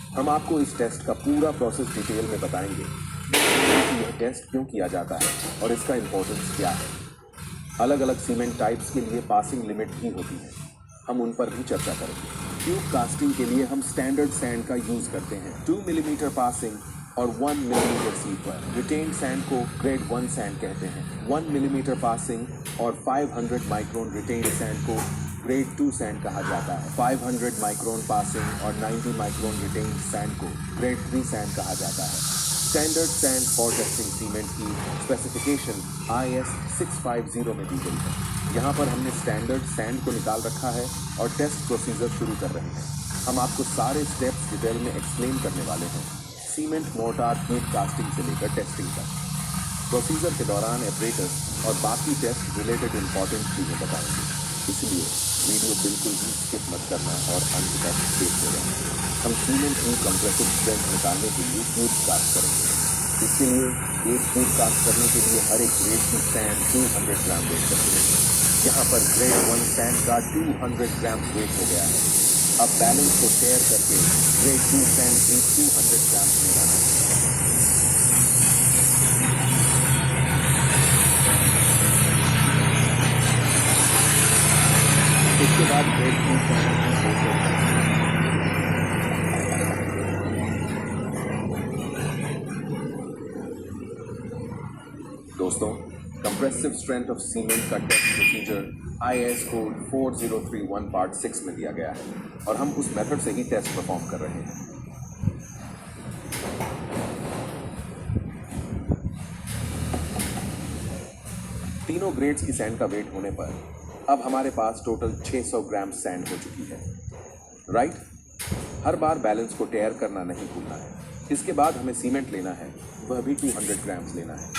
हम आपको इस टेस्ट का पूरा प्रोसेस डिटेल में बताएंगे कि यह टेस्ट क्यों किया जाता है और इसका इंपॉर्टेंस क्या है। अलग अलग सीमेंट टाइप्स के लिए पासिंग लिमिट भी होती है, हम उन पर भी चर्चा करेंगे। ट्यूब कास्टिंग के लिए हम स्टैंडर्ड सैंड का यूज करते हैं, 2 मिलीमीटर पासिंग और 1 मिलीमीटर स्लीपर। रिटेन्ड सैंड को ग्रेड 1 सैंड कहते हैं। 1 मिलीमीटर पासिंग और 500 माइक्रोन रिटेन्ड सैंड को ग्रेड 2 सैंड कहा जाता है। 500 माइक्रोन पासिंग और 90 माइक्रोन रिटेन्ड सैंड को ग्रेड 3 सैंड कहा जाता है। Standard sand for testing cement की स्पेसिफिकेशन IS 650 में दी गई है। यहाँ पर हमने स्टैंडर्ड सैंड को निकाल रखा है और टेस्ट प्रोसीजर शुरू कर रहे हैं। हम आपको सारे स्टेप्स डिटेल में एक्सप्लेन करने वाले हैं, सीमेंट, मोर्टार, ट्यूब कास्टिंग से लेकर टेस्टिंग तक। प्रोसीजर के दौरान एपरेटर्स और बाकी टेस्ट रिलेटेड इंपॉर्टेंट चीजें बताएंगे, इसलिए वीडियो बिल्कुल भी स्किप मत करना और अंत तक देखते रहना। हम सीमेंट की कंप्रेसिव स्ट्रेंथ निकालने के लिए ट्यूब कास्ट करेंगे। इसके लिए एक ट्यूब कास्ट करने के लिए हर एक ग्रेड की सैंड 200 ग्राम वेट करते हैं। यहाँ पर ग्रेड 1 सैंड का 200 ग्राम वेट हो गया है। अब बैलेंस को शेयर करके ग्रेड 2 सैंड की 200 ग्राम लेना है। इसके बाद ग्रेड 2 सैंड की 400 ग्राम। दोस्तों, कंप्रेसिव स्ट्रेंथ ऑफ सीमेंट का test procedure IS code 4031 part 6 में दिया गया है और हम उस मेथड से ही टेस्ट परफॉर्म कर रहे हैं। तीनों ग्रेड्स की सैंड का वेट होने पर अब हमारे पास टोटल 600 ग्राम सैंड हो चुकी है, राइट? हर बार बैलेंस को टेयर करना नहीं भूलना है। इसके बाद हमें सीमेंट लेना है, वह भी 200 ग्राम्स लेना है।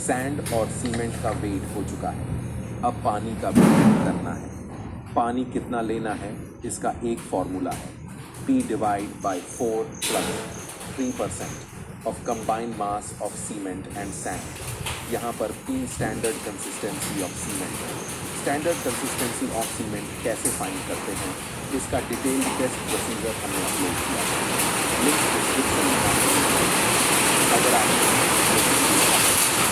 सैंड और सीमेंट का वेट हो चुका है, अब पानी का वेट करना है। पानी कितना लेना है इसका एक फॉर्मूला है, P divide by 4 plus 3% of combined mass of cement and sand. यहाँ पर P standard consistency of cement है। स्टैंडर्ड कंसिस्टेंसी ऑफ सीमेंट कैसे फाइंड करते हैं, इसका डिटेल टेस्ट प्रोसीजर हमने अपलोड किया है, लिंक डिस्क्रिप्शन में है। अगर आप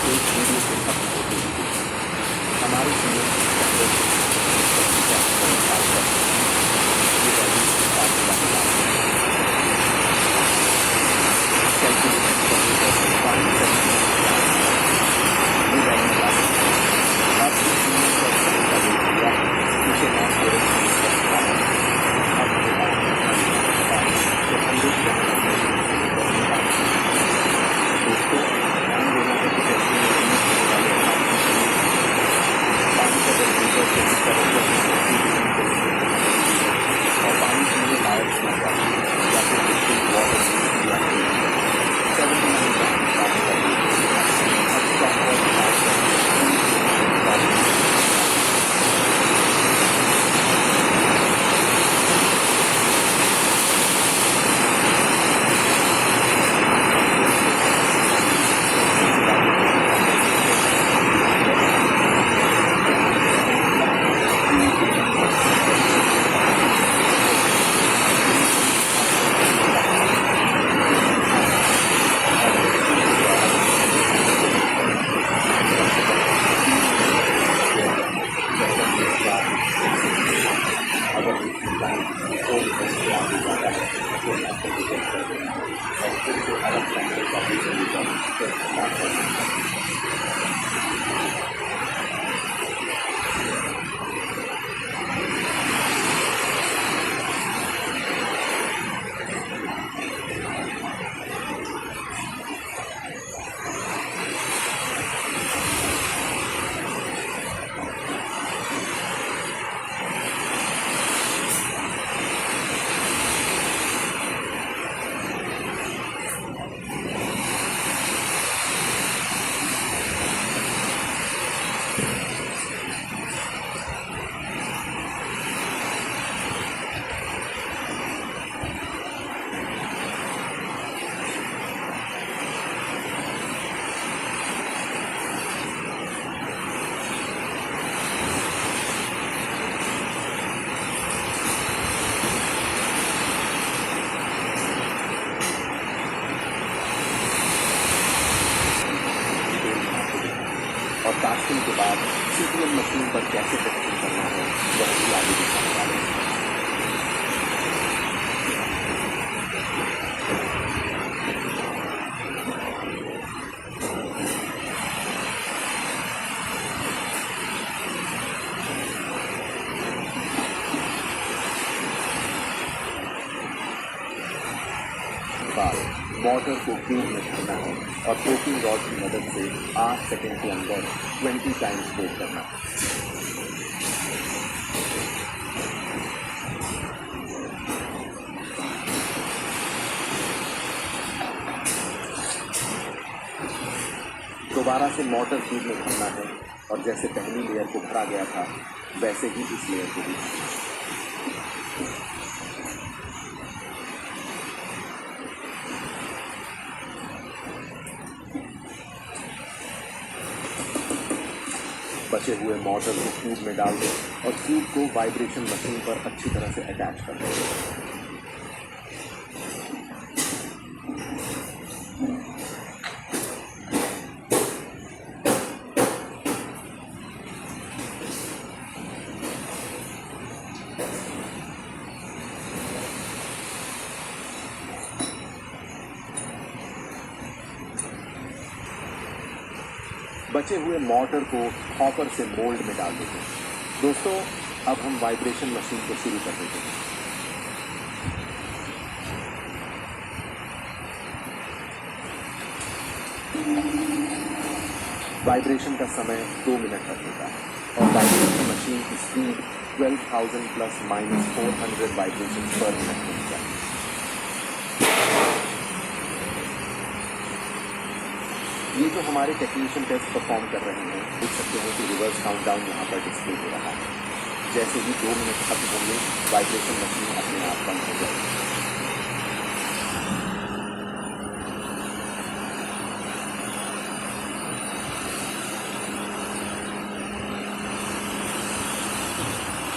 एक वीडियो के खत्म होते ही हमारे सीमेंट स्टैंडर्ड वाइब्रेशन मशीन पर कैसे टेस्टिंग करना है वह भी आगे दिखाने वाले हैं। बाद मोटर को ट्यूब में भरना है और पोकिंग रॉड की मदद से 8 सेकंड के अंदर 20 टाइम्स पोक करना है। दोबारा से मोटर ट्यूब में भरना है और जैसे पहली लेयर को भरा गया था वैसे ही इस लेयर को भी। बचे हुए मोटर को ट्यूब में डाल दें और ट्यूब को वाइब्रेशन मशीन पर अच्छी तरह से अटैच कर दें। बचे हुए मोटर को हॉपर से मोल्ड में डाल देते हैं। दोस्तों, अब हम वाइब्रेशन मशीन को शुरू कर देते हैं। वाइब्रेशन का समय 2 मिनट तक होता है और वाइब्रेशन मशीन की स्पीड 12,000 प्लस माइनस 400 वाइब्रेशन पर मिनट होनी चाहिए। ये जो हमारे टेक्नीशियन टेस्ट परफॉर्म कर रहे हैं, देख सकते हैं कि रिवर्स काउंटडाउन यहाँ पर डिस्प्ले हो रहा है। जैसे ही 2 मिनट खत्म होंगे वाइब्रेशन मशीन अपने आप बंद हो जाएगी।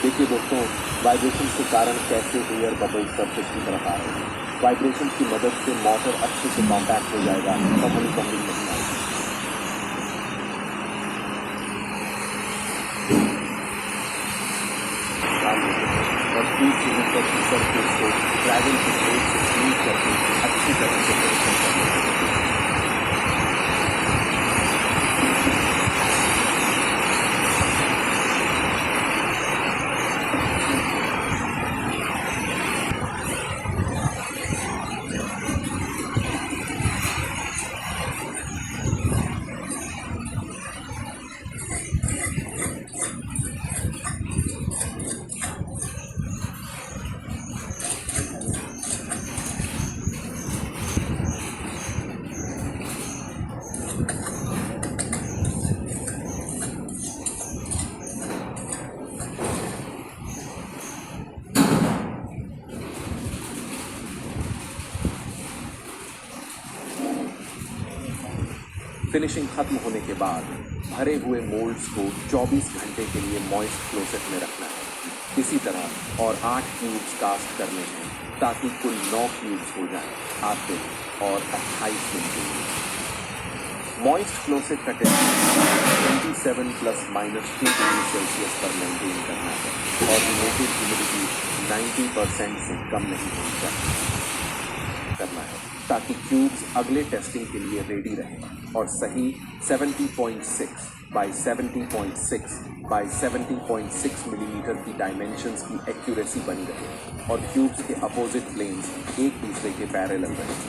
देखिए दोस्तों, वाइब्रेशन के कारण कैसे एयर बबल्स सरफेस की तरफ आ रहे हैं। वाइब्रेशन की मदद से मोटर अच्छे से कॉम्पैक्ट हो जाएगा और हनीकॉम्बिंग नहीं आएगी। और ट्यूब के ऊपर की सरफेस को ड्रैगन की प्लेट से स्मूथ करके अच्छी तरह से परीक्षण करने की जरूरत है। फिनिशिंग खत्म होने के बाद भरे हुए मोल्ड्स को 24 घंटे के लिए मॉइस्ट क्लोसेट में रखना है। इसी तरह और 8 क्यूब्स कास्ट करने हैं ताकि कुल 9 क्यूब्स हो जाएं आते और 28 दिन के लिए। मॉइस्ट क्लोसेट का temperature 27 plus minus 2 degree Celsius पर मेंटेन करना है और रिलेटिव ह्यूमिडिटी 90% से कम नहीं होनी चाहिए करना है ताकि क्यूब्स अगले टेस्टिंग के लिए रेडी रहें और सही 70.6 बाई 70.6 बाई 70.6 मिलीमीटर की डायमेंशंस की एक्यूरेसी बनी रहे और क्यूब्स के अपोजिट प्लेन्स एक दूसरे के पैरेलल रहें।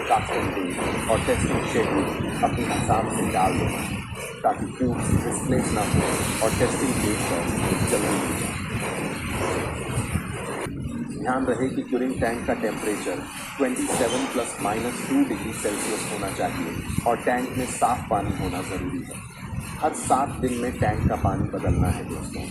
कास्टिंग डेट और टेस्टिंग शेड्यूल अपने हिसाब से डाल देना ताकि क्यूब्स डिस्प्लेस ना हो और टेस्टिंग डेट पर जल्दी हो जाए। ध्यान रहे कि क्यूरिंग टैंक का temperature 27 plus minus 2 degree Celsius होना चाहिए और टैंक में साफ पानी होना ज़रूरी है। हर 7 दिन में टैंक का पानी बदलना है दोस्तों।